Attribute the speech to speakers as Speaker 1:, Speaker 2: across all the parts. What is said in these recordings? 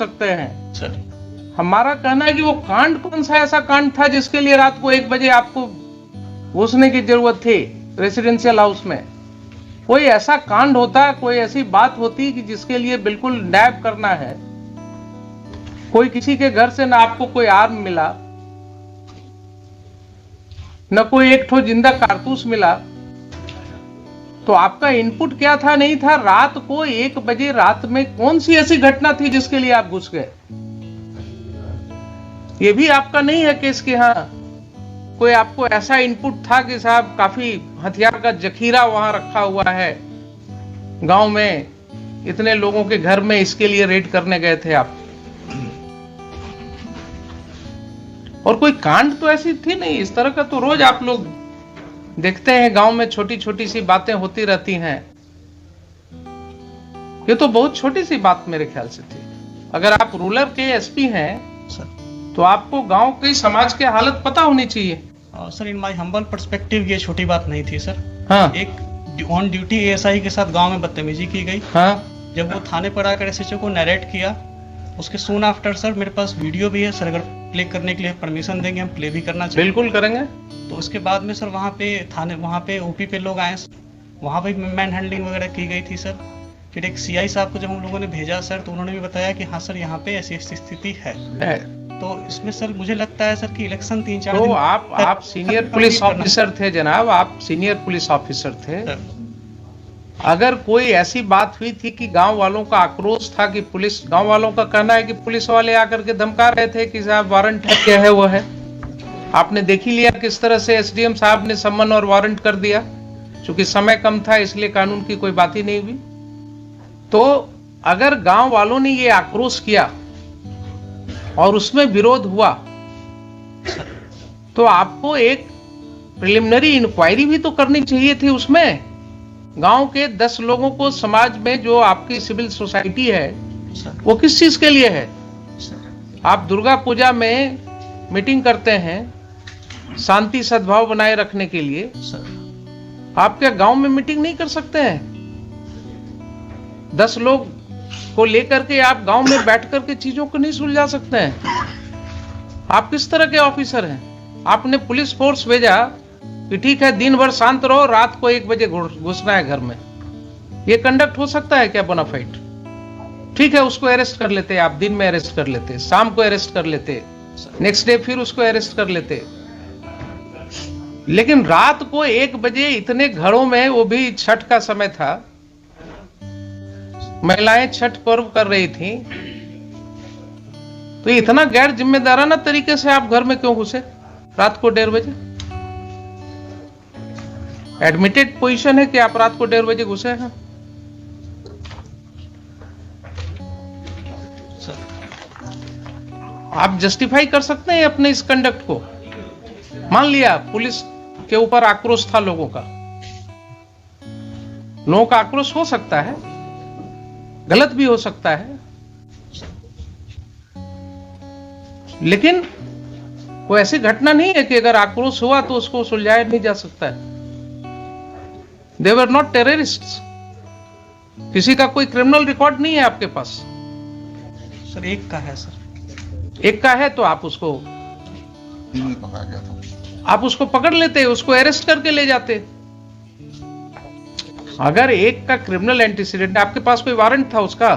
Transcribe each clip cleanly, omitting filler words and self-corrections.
Speaker 1: सकते हैं
Speaker 2: सर।
Speaker 1: हमारा कहना है कि वो कांड कौन सा ऐसा कांड था जिसके लिए रात को 1 बजे आपको घुसने की जरूरत थी रेसिडेंशियल हाउस में? कोई ऐसा कांड होता, कोई ऐसी बात होती कि जिसके लिए बिल्कुल नैब करना है, कोई किसी के घर से ना आपको कोई आर्म मिला, न कोई एक ठो जिंदा कारतूस मिला, तो आपका इनपुट क्या था? नहीं था। रात को 1 बजे रात में कौन सी ऐसी घटना थी जिसके लिए आप घुस गए? ये भी आपका नहीं है केस कि हाँ कोई आपको ऐसा इनपुट था कि साहब काफी हथियार का जखीरा वहां रखा हुआ है गांव में, इतने लोगों के घर में, इसके लिए रेड करने गए थे आप। और कोई कांड तो ऐसी थी नहीं। इस तरह का तो रोज आप लोग देखते हैं गांव में, छोटी छोटी सी बातें होती रहती हैं। ये तो बहुत छोटी सी बात मेरे ख्याल से थी। अगर आप रूरल के एसपी हैं तो आपको गांव की समाज की हालत पता होनी चाहिए।
Speaker 2: Sir, in my humble perspective ये छोटी बात नहीं थी सर।
Speaker 1: हाँ।
Speaker 2: एक ऑन ड्यूटी एएसआई के साथ गांव में बदतमीजी की गई।
Speaker 1: हाँ।
Speaker 2: जब वो थाने पर आकर एसएचओ को नरेट किया, उसके सून आफ्टर सर मेरे पास वीडियो भी है सर। अगर प्ले करने के लिए परमिशन देंगे हम प्ले भी करना चाहिए।
Speaker 1: बिल्कुल करेंगे।
Speaker 2: तो उसके बाद में सर वहाँ पे ओपी पे लोग आए, वहाँ पे मैन हैंडलिंग वगैरह की गई थी सर। फिर एक सीआई साहब को जब हम लोगों ने भेजा सर, तो उन्होंने भी बताया कि हाँ सर यहाँ पे ऐसी स्थिति है। तो इसमें सर मुझे लगता है सर कि इलेक्शन 3-4
Speaker 1: तो
Speaker 2: दिन
Speaker 1: आप सीनियर पुलिस ऑफिसर थे जनाब, आप सीनियर पुलिस ऑफिसर थे। अगर कोई ऐसी बात हुई थी कि गांव वालों का आक्रोश था कि पुलिस, गांव वालों का कहना है कि पुलिस वाले आकर के धमका रहे थे कि साहब वारंट है, क्या है वो है, आपने देख ही लिया किस तरह से एसडीएम साहब ने सम्मन और वारंट कर दिया। चूंकि समय कम था इसलिए कानून की कोई बात ही नहीं हुई। तो अगर गांव वालों ने ये आक्रोश किया और उसमें विरोध हुआ तो आपको एक प्रिलिमिनरी इंक्वायरी भी तो करनी चाहिए थी। उसमें गांव के 10 लोगों को, समाज में जो आपकी सिविल सोसाइटी है वो किस चीज के लिए है? आप दुर्गा पूजा में मीटिंग करते हैं शांति सद्भाव बनाए रखने के लिए, आप क्या गांव में मीटिंग नहीं कर सकते हैं? 10 लोग को लेकर के आप गांव में बैठ करके चीजों को नहीं सुलझा सकते हैं? आप किस तरह के ऑफिसर हैं? आपने पुलिस फोर्स भेजा कि ठीक है दिन भर शांत रहो, रात को 1 बजे घुसना है घर में। ये कंडक्ट हो सकता है क्या बोनाफाइड? ठीक है, उसको अरेस्ट कर लेते, आप दिन में अरेस्ट कर लेते, शाम को अरेस्ट कर लेते, नेक्स्ट डे फिर उसको अरेस्ट कर लेते। लेकिन रात को 1 बजे इतने घरों में, वो भी छठ का समय था, महिलाएं छठ पर्व कर रही थी, तो इतना गैर जिम्मेदाराना तरीके से आप घर में क्यों घुसे रात को 1:30 बजे? एडमिटेड पोजीशन है कि आप रात को 1:30 बजे घुसे हैं। आप जस्टिफाई कर सकते हैं अपने इस कंडक्ट को? मान लिया पुलिस के ऊपर आक्रोश था लोगों का, लोगों का आक्रोश हो सकता है, गलत भी हो सकता है, लेकिन कोई ऐसी घटना नहीं है कि अगर आक्रोश हुआ तो उसको सुलझाया नहीं जा सकता है। दे वर नॉट टेररिस्ट्स। किसी का कोई क्रिमिनल रिकॉर्ड नहीं है आपके पास।
Speaker 2: सर एक का है सर।
Speaker 1: एक का है तो आप उसको पकड़ लेते, उसको अरेस्ट करके ले जाते। अगर एक का क्रिमिनल एंटीसीडेंट, आपके पास कोई वारंट था उसका?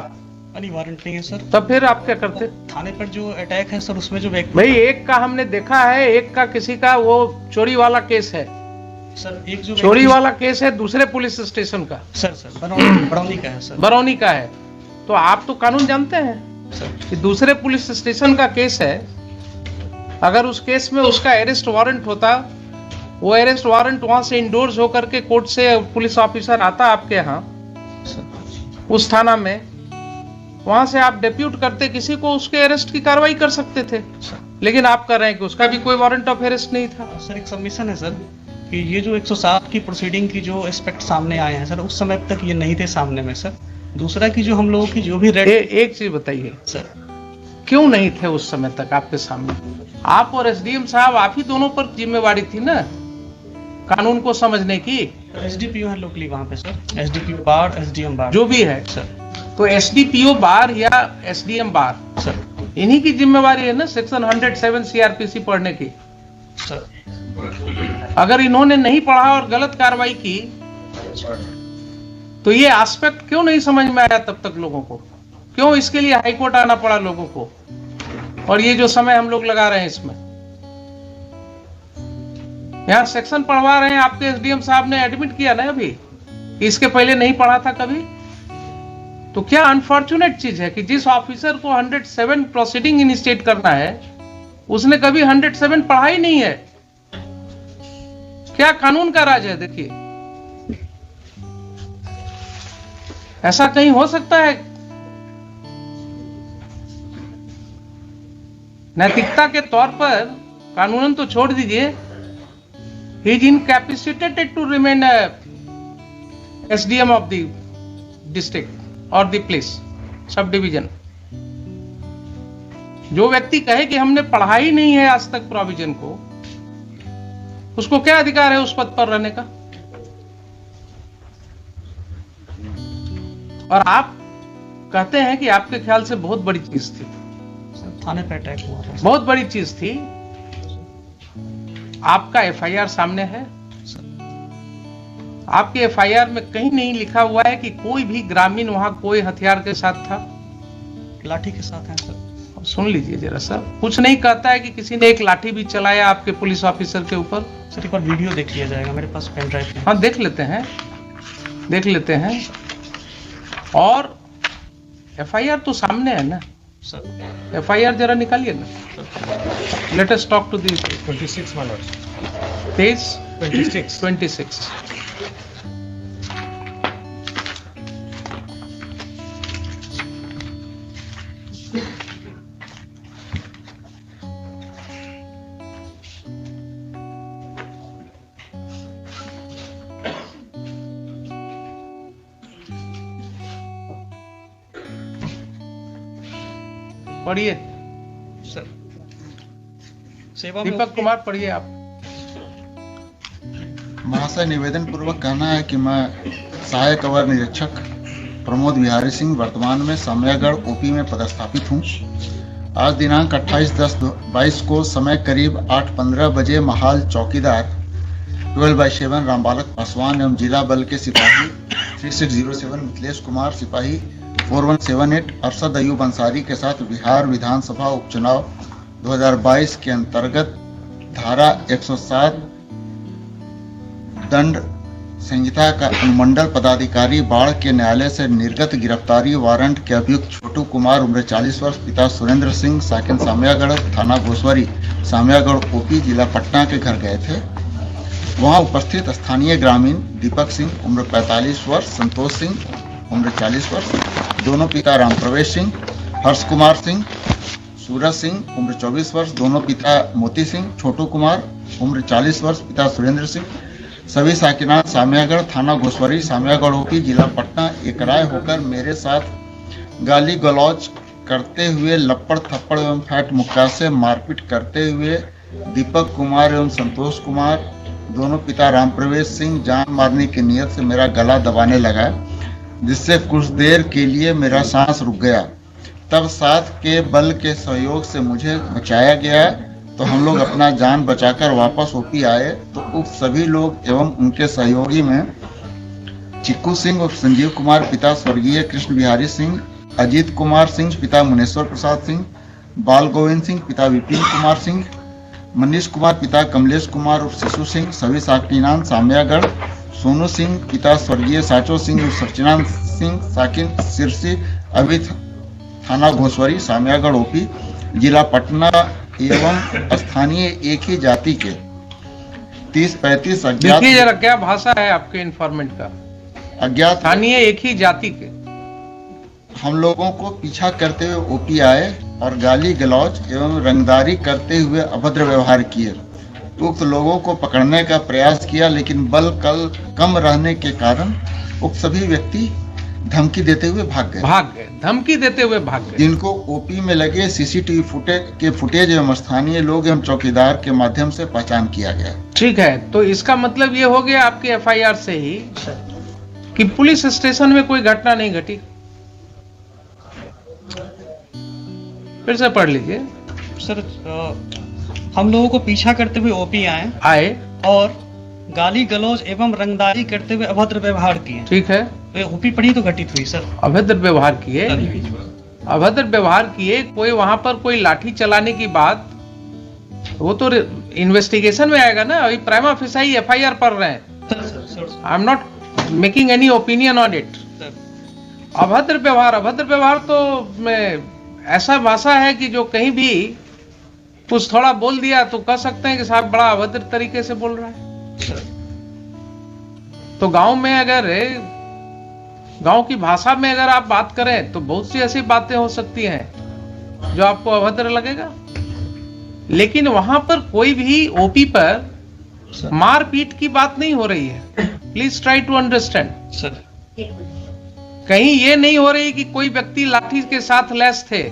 Speaker 2: नहीं, वारंट नहीं है सर।
Speaker 1: तब फिर आप क्या करते?
Speaker 2: थाने पर जो अटैक है सर, उसमें जो व्यक्ति,
Speaker 1: भाई एक का हमने देखा है, एक का किसी का वो चोरी वाला केस है
Speaker 2: सर। एक जो
Speaker 1: चोरी वाला केस है दूसरे पुलिस स्टेशन का
Speaker 2: सर बरौनी का है सर।
Speaker 1: बरौनी का है। तो आप तो कानून जानते हैं
Speaker 2: सर
Speaker 1: कि दूसरे पुलिस स्टेशन का केस है, अगर उस केस में उसका अरेस्ट वारंट होता, वो अरेस्ट वारंट वहां से इंडोर्स होकर के कोर्ट से पुलिस ऑफिसर आता आपके यहाँ उस थाना में, वहां से आप डेप्यूट करते किसी को, उसके अरेस्ट की कार्रवाई कर सकते थे। लेकिन आप कर रहे हैं कि उसका भी कोई वारंट ऑफ अरेस्ट नहीं था।
Speaker 2: सर एक सबमिशन है सर कि ये जो 107 की प्रोसीडिंग की जो एस्पेक्ट सामने आए हैं सर, उस समय तक ये नहीं थे सामने में सर। दूसरा कि जो हम लोगों की जो भी
Speaker 1: एक चीज बताइए
Speaker 2: सर,
Speaker 1: क्यों नहीं थे उस समय तक आपके सामने? आप और एसडीएम साहब, आप ही दोनों पर जिम्मेवारी थी ना कानून को समझने की।
Speaker 2: एसडीपीओ है लोकली वहाँ पे सर, एसडीपीओ बाढ़, एसडीएम बाढ़,
Speaker 1: जो भी है
Speaker 2: सर।
Speaker 1: तो एसडीपीओ बार या एसडीएम बार
Speaker 2: सर
Speaker 1: इन्हीं की जिम्मेवारी है ना सेक्शन 107 सीआरपीसी पढ़ने की।
Speaker 2: सर
Speaker 1: अगर इन्होंने नहीं पढ़ा और गलत कार्रवाई की तो ये एस्पेक्ट क्यों नहीं समझ में आया तब तक लोगों को? क्यों इसके लिए हाईकोर्ट आना पड़ा लोगों को? और ये जो समय हम लोग लगा रहे हैं इसमें, यहां सेक्शन पढ़वा रहे हैं। आपके एसडीएम साहब ने एडमिट किया ना अभी कि इसके पहले नहीं पढ़ा था कभी। तो क्या अनफॉर्चुनेट चीज है कि जिस ऑफिसर को 107 प्रोसीडिंग इनिशिएट करना है उसने कभी 107 पढ़ा ही नहीं है। क्या कानून का राज है? देखिए, ऐसा कहीं हो सकता है? नैतिकता के तौर पर कानूनन तो छोड़ दीजिए, he is incapacitated to remain SDM of the district और द प्लेस सब डिवीजन। जो व्यक्ति कहे कि हमने पढ़ा ही नहीं है आज तक प्रोविजन को, उसको क्या अधिकार है उस पद पर रहने का? और आप कहते हैं कि आपके ख्याल से बहुत बड़ी चीज थी।
Speaker 2: थाने पे अटैक हुआ था।
Speaker 1: बहुत बड़ी चीज थी। आपका एफआईआर सामने है। आपके एफआईआर में कहीं नहीं लिखा हुआ है कि कोई भी ग्रामीण वहां कोई हथियार के साथ था।
Speaker 2: लाठी के साथ है सर।
Speaker 1: सुन लीजिए जरा सर, कुछ नहीं कहता है कि किसी ने एक लाठी भी चलाया आपके पुलिस ऑफिसर के ऊपर।
Speaker 2: सर एक बार वीडियो देख लिया जाएगा, मेरे पास पेन ड्राइव है।
Speaker 1: हाँ देख लेते हैं, देख लेते हैं। और एफआईआर तो सामने है ना
Speaker 2: सर।
Speaker 1: एफआईआर जरा निकालिए ना। Let us talk to the
Speaker 3: 26 my lords.
Speaker 1: Page
Speaker 3: 26.
Speaker 1: 26। पढ़िए
Speaker 2: सर सेवा में
Speaker 1: दीपक कुमार, पढ़िए आप।
Speaker 4: महाशय, निवेदन पूर्वक कहना है कि मैं सहायक अवर निरीक्षक प्रमोद बिहारी सिंह वर्तमान में सामयागढ़ ओपी में पदस्थापित हूँ। आज दिनांक 28/10/22 को समय करीब 8:15 बजे महाल चौकीदार 12/7 रामबालक पासवान एवं जिला बल के सिपाही 3607 मिथिलेश कुमार, सिपाही 4178 अरशद अयूब अंसारी के साथ बिहार विधानसभा उपचुनाव 2022 के अंतर्गत धारा 107 दंड संहिता का अनुमंडल पदाधिकारी बाढ़ के न्यायालय से निर्गत गिरफ्तारी वारंट के अभियुक्त छोटू कुमार उम्र 40 वर्ष, पिता सुरेंद्र सिंह, साकिन सामयागढ़, थाना घोसवरी, सामयागढ़ ओपी, जिला पटना के घर गए थे। वहां उपस्थित स्थानीय ग्रामीण दीपक सिंह उम्र 45 वर्ष, संतोष सिंह उम्र 40 वर्ष, दोनों पिता राम प्रवेश सिंह, हर्ष कुमार सिंह, सूरज सिंह उम्र 24 वर्ष, दोनों पिता मोती सिंह, छोटू कुमार उम्र 40 वर्ष, पिता सुरेंद्र सिंह, सभी साकिनान सामयागढ़, थाना घोसवरी, सामयागढ़ ओपी, जिला पटना एक राय होकर मेरे साथ गाली गलौज करते हुए, लपड़ थप्पड़ एवं फैट मुक्का से मारपीट करते हुए दीपक कुमार एवं संतोष कुमार, दोनों पिता राम प्रवेश सिंह, जान मारने की नीयत से मेरा गला दबाने लगा, जिससे कुछ देर के लिए मेरा सांस रुक गया। तब साथ के बल के सहयोग से मुझे बचाया गया, तो हम लोग अपना जान बचाकर वापस ओपी आए तो उक्त सभी लोग एवं उनके सहयोगी में चिक्कू सिंह और संजीव कुमार पिता स्वर्गीय कृष्ण बिहारी सिंह, अजीत कुमार सिंह पिता मुनेश्वर प्रसाद सिंह, बाल गोविंद सिंह पिता विपिन कुमार सिंह, मनीष कुमार पिता कमलेश कुमार और शिशु सिंह, सभी साकिनान सामयागढ़, सोनू सिंह पिता स्वर्गीय साचो सिंह और सचिनान सिंह, साकिन सिरसी, अभी थाना घोसवरी, सामयागढ़ ओपी, जिला पटना एवं स्थानीय एक ही जाति के 30-35 अज्ञात।
Speaker 1: देखिए जरा क्या भाषा है आपके इन्फॉर्मेंट का।
Speaker 4: अज्ञात
Speaker 1: स्थानीय एक ही जाति के
Speaker 4: हम लोगों को पीछा करते हुए ओपी आए और गाली गलौज एवं रंगदारी करते हुए अभद्र व्यवहार किए। उक्त लोगों को पकड़ने का प्रयास किया, लेकिन बल कम रहने के कारण उक्त सभी व्यक्ति धमकी देते हुए भाग गए।
Speaker 1: धमकी देते हुए भाग गए,
Speaker 4: जिनको ओपी में लगे सीसीटीवी फुटेज एवं स्थानीय लोग एवं चौकीदार के माध्यम से पहचान किया गया।
Speaker 1: ठीक है, तो इसका मतलब ये हो गया आपके एफआईआर से ही कि पुलिस स्टेशन में कोई घटना नहीं घटी। फिर से पढ़ लीजिए।
Speaker 2: सर हम लोगों को पीछा करते हुए ओपी आए और गाली गलौज एवं रंगदारी करते हुए अभद्र व्यवहार किए।
Speaker 1: ठीक है,
Speaker 2: तो ओपी पढ़ी तो घटित हुई सर।
Speaker 1: अभद्र व्यवहार किए, अभद्र व्यवहार किए, कोई वहां पर कोई लाठी चलाने की बात, वो तो इन्वेस्टिगेशन में आएगा ना। अभी प्राइमा फेसाई एफआईआर पढ़ रहे हैं। I am not making any opinion on it. अभद्र व्यवहार तो ऐसा भाषा है कि जो कहीं भी कुछ थोड़ा बोल दिया तो कह सकते हैं कि साहब बड़ा अभद्र तरीके से बोल रहा है। तो गांव में अगर गांव की भाषा में अगर आप बात करें तो बहुत सी ऐसी बातें हो सकती हैं जो आपको अभद्र लगेगा, लेकिन वहां पर कोई भी ओपी पर मारपीट की बात नहीं हो रही है। Please try to understand
Speaker 2: sir.
Speaker 1: कहीं ये नहीं हो रही कि कोई व्यक्ति लाठी के साथ लैस थे।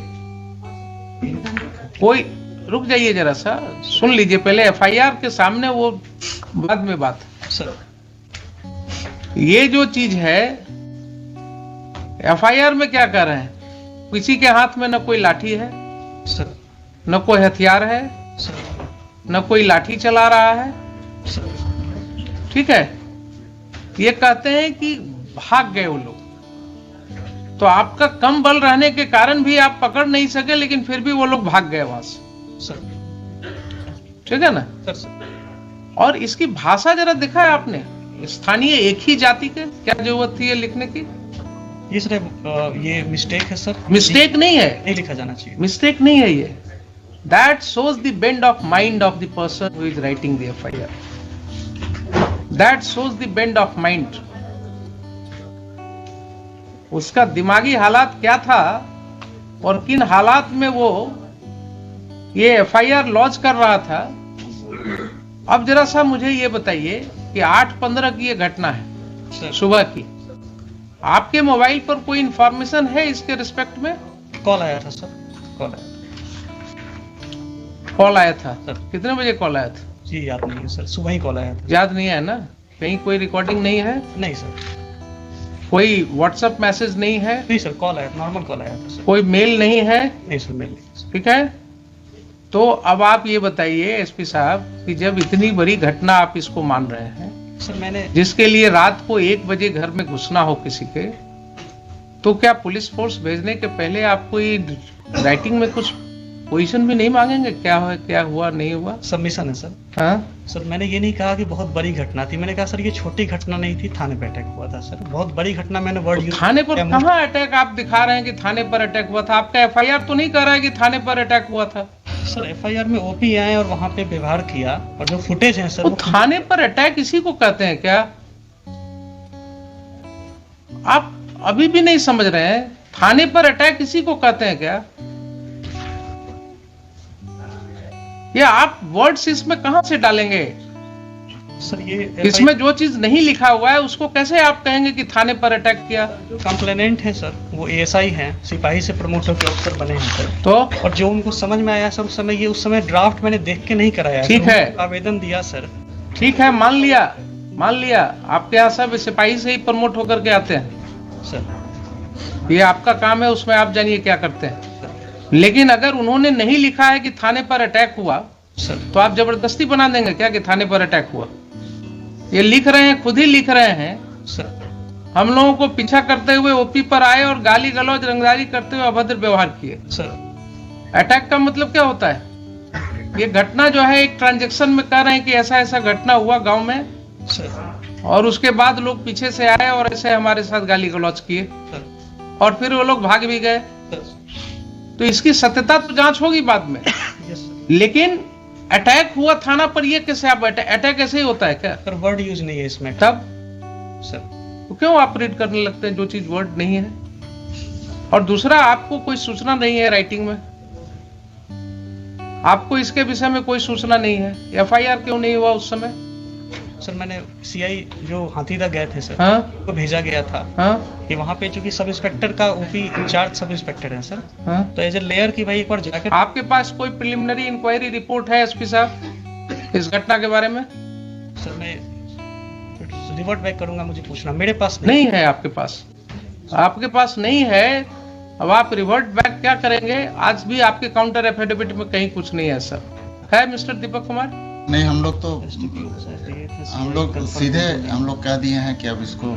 Speaker 1: कोई रुक जाइए जरा सा, सुन लीजिए पहले एफआईआर के सामने, वो बाद में बात
Speaker 2: सर।
Speaker 1: ये जो चीज है एफआईआर में क्या कर रहे हैं, किसी के हाथ में न कोई लाठी है
Speaker 2: सर,
Speaker 1: न कोई हथियार है
Speaker 2: सर,
Speaker 1: न कोई लाठी चला रहा है
Speaker 2: सर।
Speaker 1: ठीक है। ये कहते हैं कि भाग गए वो लोग, तो आपका कम बल रहने के कारण भी आप पकड़ नहीं सके, लेकिन फिर भी वो लोग भाग गए वहां से।
Speaker 2: सर
Speaker 1: ठीक है ना।
Speaker 2: सर
Speaker 1: और इसकी भाषा जरा देखा है आपने, स्थानीय एक ही जाति के, क्या जरूरत थी ये लिखने की?
Speaker 2: ये सर ये मिस्टेक है सर।
Speaker 1: मिस्टेक नहीं है,
Speaker 2: नहीं लिखा जाना चाहिए।
Speaker 1: मिस्टेक नहीं है ये। That shows the bend of mind of the person who is writing the FIR. That shows the bend of mind. उसका दिमागी हालात क्या था और किन हालात में वो ये एफआईआर लॉन्च कर रहा था। अब जरा सा मुझे ये बताइए कि 8/15 की ये घटना है सुबह की, आपके मोबाइल पर कोई इंफॉर्मेशन है इसके रिस्पेक्ट में?
Speaker 2: कॉल आया था सर,
Speaker 1: कॉल आया था
Speaker 2: सर।
Speaker 1: कितने बजे कॉल आया था?
Speaker 2: जी याद नहीं है सर, सुबह ही कॉल आया था।
Speaker 1: याद नहीं है ना? कहीं कोई रिकॉर्डिंग नहीं है?
Speaker 2: नहीं सर,
Speaker 1: कोई व्हाट्सएप मैसेज नहीं है?
Speaker 2: नहीं सर, कॉल आया, नॉर्मल कॉल आया था सर।
Speaker 1: कोई मेल नहीं है?
Speaker 2: नहीं सर, मेल नहीं।
Speaker 1: ठीक है। तो अब आप ये बताइए एसपी साहब कि जब इतनी बड़ी घटना आप इसको मान रहे हैं
Speaker 2: सर, मैंने
Speaker 1: जिसके लिए रात को 1 बजे घर में घुसना हो किसी के, तो क्या पुलिस फोर्स भेजने के पहले आपको ये राइटिंग में कुछ पोजीशन भी नहीं मांगेंगे, क्या है, क्या हुआ, नहीं हुआ?
Speaker 2: सबमिशन है सर।
Speaker 1: हाँ
Speaker 2: सर, मैंने ये नहीं कहा कि बहुत बड़ी घटना थी, मैंने कहा सर ये छोटी घटना नहीं थी, थाने पे अटैक हुआ था सर। बहुत बड़ी घटना मैंने वर्ड
Speaker 1: तो
Speaker 2: यूज
Speaker 1: थाने पर कहाँ अटैक आप दिखा रहे हैं कि थाने पर अटैक हुआ था? आपका एफआईआर तो नहीं कह रहा है कि थाने पर अटैक हुआ था।
Speaker 2: सर एफआईआर में ओपी आए और वहां पे व्यवहार किया, और जो फुटेज है सर
Speaker 1: वो थाने पर अटैक इसी को कहते हैं क्या? आप अभी भी नहीं समझ रहे हैं? थाने पर अटैक इसी को कहते हैं क्या? या आप वर्ड्स इसमें कहां से डालेंगे?
Speaker 2: सर ये
Speaker 1: इसमें जो चीज नहीं लिखा हुआ है उसको कैसे आप कहेंगे कि थाने पर अटैक किया?
Speaker 2: जो कंप्लेनेंट है सर वो एएसआई हैं, सिपाही से प्रमोट होकर अफसर बने हैं सर।
Speaker 1: तो
Speaker 2: और जो उनको समझ में आया सर उस समय ड्राफ्ट मैंने देख के नहीं कराया।
Speaker 1: ठीक है,
Speaker 2: आवेदन दिया सर।
Speaker 1: ठीक है, मान लिया आपके यहाँ सब सिपाही से ही प्रमोट होकर के आते हैं
Speaker 2: सर।
Speaker 1: ये आपका काम है, उसमें आप जानिए क्या करते हैं। लेकिन अगर उन्होंने नहीं लिखा है कि थाने पर अटैक हुआ
Speaker 2: सर,
Speaker 1: तो आप जबरदस्ती बना देंगे क्या कि थाने पर अटैक हुआ? ये लिख रहे हैं, खुद ही लिख रहे हैं
Speaker 2: सर।
Speaker 1: हम लोगों को पीछा करते हुए ओपी पर आए और गाली गलौज रंगदारी करते हुए अभद्र व्यवहार किए।
Speaker 2: सर
Speaker 1: अटैक का मतलब क्या होता है? ये घटना जो है एक ट्रांजैक्शन में कह रहे हैं कि ऐसा ऐसा घटना हुआ गांव में
Speaker 2: सर,
Speaker 1: और उसके बाद लोग पीछे से आए और ऐसे हमारे साथ गाली गलौज किए
Speaker 2: सर,
Speaker 1: और फिर वो लोग भाग भी गए। तो इसकी सत्यता तो जांच होगी बाद में।
Speaker 2: Yes sir.
Speaker 1: लेकिन अटैक हुआ थाना पर, ये कैसे आप अटैक ऐसे ही होता है क्या?
Speaker 2: सर वर्ड यूज नहीं है इसमें
Speaker 1: तब
Speaker 2: सर।
Speaker 1: तो क्यों आप रीड करने लगते हैं जो चीज वर्ड नहीं है? और दूसरा, आपको कोई सूचना नहीं है राइटिंग में, आपको इसके विषय में कोई सूचना नहीं है, एफआईआर क्यों नहीं हुआ उस समय?
Speaker 2: सर मैंने सीआई जो हाथीदा गए थे सर,
Speaker 1: हाँ
Speaker 2: को भेजा गया था
Speaker 1: हाँ
Speaker 2: कि वहाँ पे चूंकि सब इंस्पेक्टर का ओपी इंचार्ज सब इंस्पेक्टर है सर,
Speaker 1: हाँ।
Speaker 2: तो एज ए लेयर की भाई एक बार जाकर
Speaker 1: आपके पास कोई प्रिलिमिनरी इंक्वायरी रिपोर्ट है एसपी साहब इस घटना के बारे में?
Speaker 2: सर मैं रिवर्ट बैक करूंगा, मुझे पूछना, मेरे पास
Speaker 1: नहीं है। आपके पास नहीं है अब आप रिवर्ट बैक क्या करेंगे? आज भी आपके काउंटर एफिडेविट में कहीं कुछ नहीं है सर, है मिस्टर दीपक कुमार?
Speaker 4: नहीं, हम लोग सीधे हम लोग कह दिए हैं कि अब इसको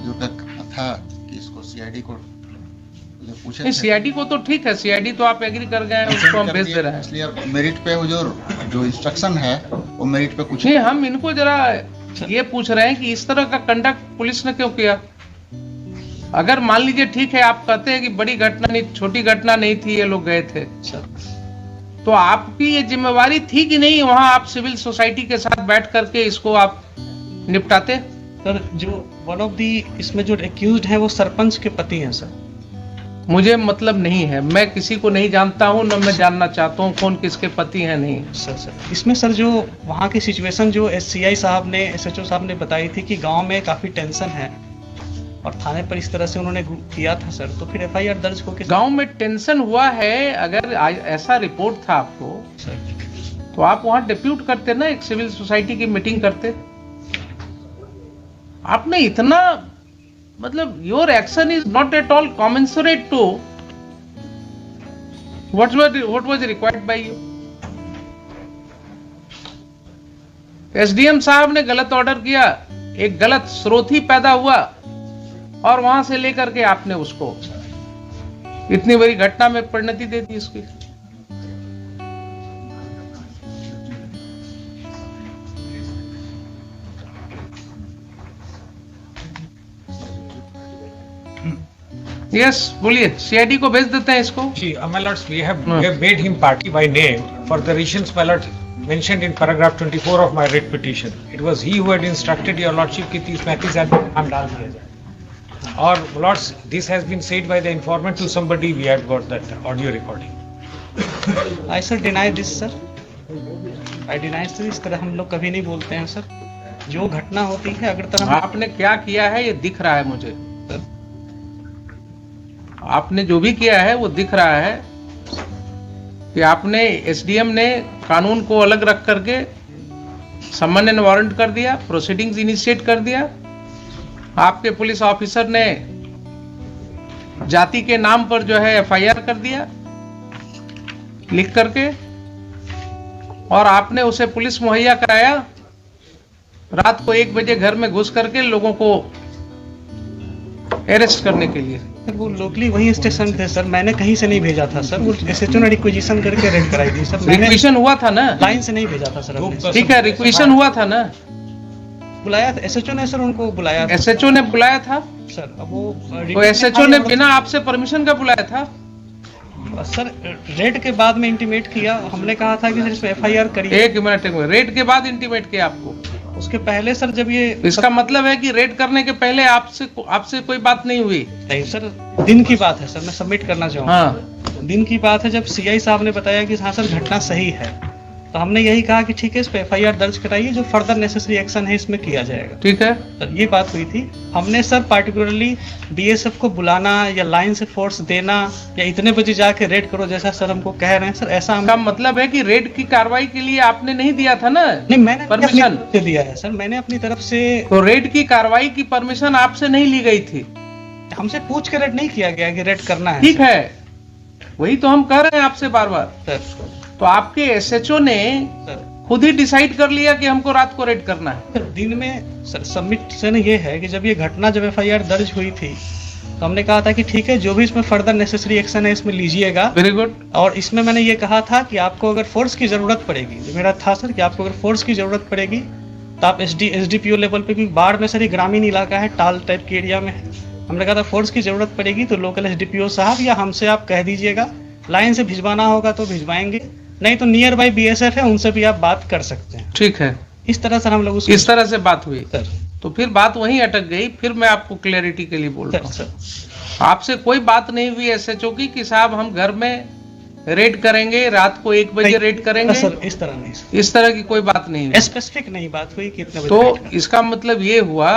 Speaker 4: जो तक था कि इसको सीआईडी को जो पूछे
Speaker 1: नहीं, सीआईडी को तो ठीक है, सीआईडी तो आप एग्री कर गए हैं, उसको हम भेज दे रहे हैं।
Speaker 4: इसलिए अब मेरिट पे वो जो इंस्ट्रक्शन है वो मेरिट पे कुछ
Speaker 1: नहीं, हम इनको जरा ये पूछ रहे हैं कि इस तरह का कंडक्ट पुलिस ने क्यों किया? अगर मान लीजिए ठीक है, आप कहते हैं कि बड़ी घटना नहीं, छोटी घटना नहीं थी, ये लोग गए थे, तो आपकी ये जिम्मेवारी थी कि नहीं वहां आप सिविल सोसाइटी के साथ बैठ करके इसको आप निपटाते?
Speaker 2: सर जो वन ऑफ दी इसमें जो एक्यूज्ड है वो सरपंच के पति हैं सर।
Speaker 1: मुझे मतलब नहीं है, मैं किसी को नहीं जानता हूं, न मैं जानना चाहता हूं कौन किसके पति हैं। नहीं
Speaker 2: सर इसमें सर जो वहाँ की सिचुएशन जो SCI साहब ने, SHO साहब ने बताई थी कि गांव में काफी टेंशन है और थाने पर इस तरह से उन्होंने किया था सर, तो फिर FIR दर्ज होकर
Speaker 1: गांव में टेंशन हुआ है। अगर ऐसा रिपोर्ट था आपको
Speaker 2: सर
Speaker 1: तो आप वहां डिप्यूट करते ना, एक सिविल सोसाइटी की मीटिंग करते। आपने इतना मतलब your action is not at all commensurate to what was required by you. SDM साहब ने गलत ऑर्डर किया, एक गलत स्रोत ही पैदा हुआ और वहां से लेकर के आपने उसको इतनी बड़ी घटना में परिणति दे दी इसकी। यस, बोलिए, सीआईडी को भेज देते हैं इसको।
Speaker 3: जी, my lords, we have made him party by name for the reasons my lord mentioned in paragraph 24 of my writ petition. It was he who had instructed your lordship कि 30-35 आदमी नाम डाल दिया जाए। और lords, this has been said by the informant to somebody. We had got that audio recording.
Speaker 2: I sir deny this sir. I deny sir, इस तरह हम लोग कभी नहीं बोलते हैं सर। जो घटना होती है अगर तरह
Speaker 1: आपने क्या किया है ये दिख रहा है मुझे, आपने जो भी किया है वो दिख रहा है कि आपने SDM ने कानून को अलग रख करके समन एंड वारंट कर दिया, प्रोसीडिंग्स इनिशिएट कर दिया। आपके पुलिस ऑफिसर ने जाति के नाम पर जो है FIR कर दिया लिख करके, और आपने उसे पुलिस मुहैया कराया रात को 1 बजे घर में घुस करके लोगों को अरेस्ट करने के लिए।
Speaker 2: सर वो लोकली वही स्टेशन थे सर, मैंने कहीं से नहीं भेजा था सर, वो SHO ने रिक्वेजिशन करके रेड कराई थी सर। मैंने
Speaker 1: रिक्वेशन हुआ था ना,
Speaker 2: लाइन से नहीं भेजा था सर हमने।
Speaker 1: ठीक है, रिक्वेशन हुआ था ना,
Speaker 2: बुलाया था SHO ने सर, उनको बुलाया था
Speaker 1: SHO ने बुलाया था
Speaker 2: सर। अब वो
Speaker 1: तो SHO ने बिना आपसे परमिशन का बुलाया था
Speaker 2: सर। रेड के बाद में इंटीमेट किया, हमने कहा था कि सर इसमें FIR करिए।
Speaker 1: एक मिनट, रेड के बाद इंटीमेट किया आपको?
Speaker 2: उसके पहले सर जब ये
Speaker 1: इसका मतलब है कि रेड करने के पहले आपसे कोई बात नहीं हुई?
Speaker 2: नहीं सर, दिन की बात है सर, मैं सबमिट करना चाहूँगा।
Speaker 1: हाँ,
Speaker 2: दिन की बात है जब CI साहब ने बताया कि हाँ सर घटना सही है, तो हमने यही कहा कि ठीक है इस पे FIR दर्ज कराइए, जो फर्दर नेसेसरी एक्शन है इसमें किया जाएगा।
Speaker 1: ठीक है
Speaker 2: सर, ये बात हुई थी। हमने सर पार्टिकुलरली BSF को बुलाना या लाइन से फोर्स देना या इतने बजे जाके रेड करो जैसा सर हमको कह रहे हैं सर, ऐसा
Speaker 1: का मतलब है कि रेड की कार्रवाई के लिए आपने नहीं दिया था ना
Speaker 2: नहीं, मैंने
Speaker 1: परमिशन
Speaker 2: से दिया है सर, मैंने अपनी तरफ से।
Speaker 1: तो रेड की कार्रवाई की परमिशन आपसे नहीं ली गई थी?
Speaker 2: हमसे पूछ के रेड नहीं किया गया कि रेड करना है।
Speaker 1: ठीक है, वही तो हम कह रहे हैं आपसे बार बार।
Speaker 2: सर
Speaker 1: तो आपके SHO ने खुद ही डिसाइड कर लिया कि हमको रात को रेड करना है?
Speaker 2: दिन में सर सबमिशन ये है कि जब ये घटना जब FIR दर्ज हुई थी तो हमने कहा था कि ठीक है जो भी इसमें फर्दर नेसेसरी एक्शन है इसमें लीजिएगा।
Speaker 1: Very good.
Speaker 2: और इसमें मैंने ये कहा था कि आपको अगर फोर्स की जरूरत पड़ेगी, जो मेरा था सर कि आपको अगर फोर्स की जरूरत पड़ेगी तो आप SDPO लेवल पे, क्योंकि बाढ़ में सर ये ग्रामीण इलाका है, टाल टाइप के एरिया में है, हमने कहा था फोर्स की जरूरत पड़ेगी तो लोकल SDPO साहब या हमसे आप कह दीजिएगा, लाइन से भिजवाना होगा तो भिजवाएंगे, नहीं तो नियर बाई BSF है उनसे भी आप बात कर सकते हैं।
Speaker 1: ठीक है,
Speaker 2: इस तरह सर हम लोग
Speaker 1: इस तरह से बात हुई
Speaker 2: सर।
Speaker 1: तो फिर बात वहीं अटक गई। फिर मैं आपको क्लैरिटी के लिए बोल रहा
Speaker 2: सर
Speaker 1: हूँ, आपसे कोई बात नहीं हुई SHO की कि साहब हम घर में रेड करेंगे, रात को 1 बजे रेड करेंगे?
Speaker 2: सर इस तरह नहीं सर,
Speaker 1: इस तरह की कोई बात नहीं हुई।
Speaker 2: स्पेसिफिक नहीं बात हुई कितने बजे।
Speaker 1: तो इसका मतलब ये हुआ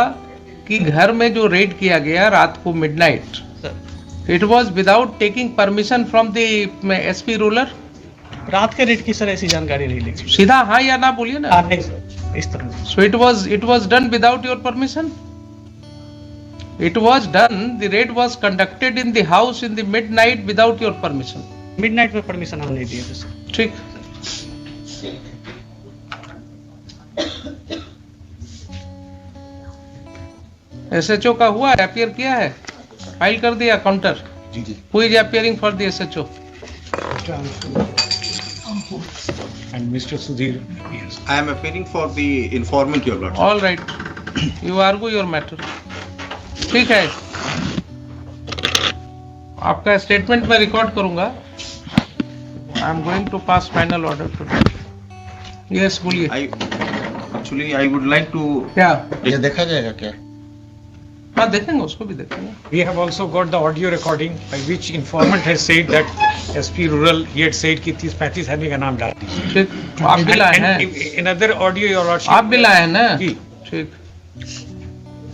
Speaker 1: कि घर में जो रेड किया गया रात को midnight, it was without taking permission from the SP ruler?
Speaker 2: रात के रेट की सर ऐसी जानकारी नहीं ली।
Speaker 1: सीधा हाँ या ना बोलिए ना।
Speaker 2: नहीं सर, इस तरह
Speaker 1: so it was done without your permission? It was done. The raid was conducted in the house in the midnight without your permission.
Speaker 2: Midnight में परमिशन हम नहीं दिए थे सर।
Speaker 1: ठीक। एसएचओ का हुआ है, अपियर किया है, फाइल कर दिया काउंटर।
Speaker 4: जी जी।
Speaker 1: Who is appearing for the SHO?
Speaker 3: And Mr. Sudhir, yes.
Speaker 5: I am appearing for the informant, your lordship.
Speaker 1: All right, you argue your matter. ठीक है, आपका स्टेटमेंट मैं रिकॉर्ड करूंगा। I am going to pass final order too. Yes, बोलिए।
Speaker 5: Actually, I would like to.
Speaker 1: क्या?
Speaker 4: ये देखा जाएगा क्या?
Speaker 1: हाँ, देखेंगे, उसको भी देखेंगे।
Speaker 3: We have also got the audio recording by which informant has said that SP Rural, he had said कि 30-35 आदमी का नाम डाल दीजिए।
Speaker 1: ठीक, आप भी लाए हैं?
Speaker 3: Another audio, your lordship.
Speaker 1: आप भी लाए हैं ना?
Speaker 3: जी।
Speaker 1: ठीक।